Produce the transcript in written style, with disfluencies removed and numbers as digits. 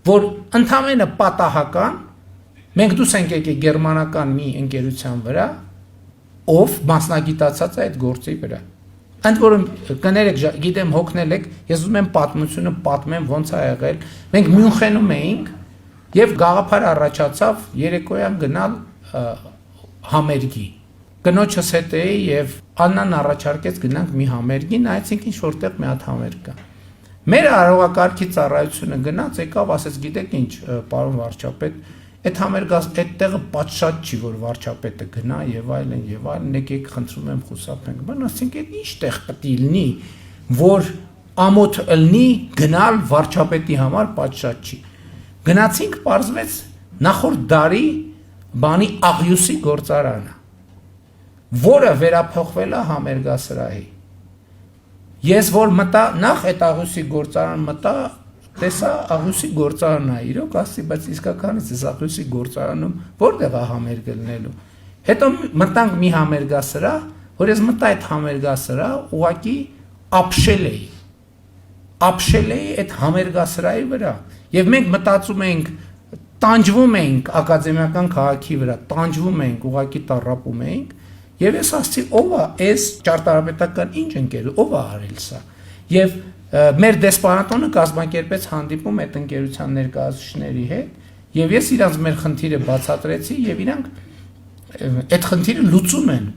որ ընդամենը պատահական մենք դուս ենք եկել գերմանական մի ընկերության վրա, ով մասնագիտացած է այդ գործի վրա։ Ընդ որում կներեք, գիտեմ հոգնել եք, ես ուզում եմ պատմությունը պատմեմ ոնց է եղել։ Մենք Մյունխենում էինք եւ գաղափար առաջացավ երեկոյան գնալ համերգի։ Կնոջս հետ էի եւ Աննան առաջարկեց գնանք մի համերգի, նայեցինք ինչ որտեղ մի հատ համերգ կա։ Մեր արարողակարգի ծառայությունը գնաց, եկավ, ասեց, գիտեք ինչ, պարոն վարչապետ, այդ համերգը այդտեղը պատշաճ չի, որ վարչապետը գնա եւ այլն, եկեք խնդրում եմ խուսափենք։ Բան ասենք, այդ ինչ տեղ պետք է լինի, որ ամոթ ըլնի գնալ վարչապետի համար պատշաճ չի։ Գնացինք, պարզվեց նախորդ դարի բանի աղյուսի գործարանը, որը վերափոխվել է համերգասրահի։ Ես որ մտա նախ այդ աղյուսի գործարան մտա, տեսա աղյուսի գործարանն է, իրոք ասի, բայց իսկականից այս աղյուսի գործարանում որտեղ է համերգը լինելու։ Հետո մտանք մի համերգասրահ, որ ես մտա այդ համերգասրահ, ուղղակի ապշել էի այդ համերգասրահի վրա։ Եվ մենք մտածում էինք, տանջվում էինք ակադեմիական քաղաքի վրա, տանջվում էինք, ուղղակի տառապում էինք, եւ ես ասացի, ով է այս ճարտարապետական ինչ ընկեր, ով է արել սա։ Եվ մեր դեսպանատոնը կազմակերպեց հանդիպում այդ ընկերության ներկայացուցիչների հետ, եւ ես իրանց մեր խնդիրը բացատրեցի եւ իրանք այդ խնդիրը լուծում են։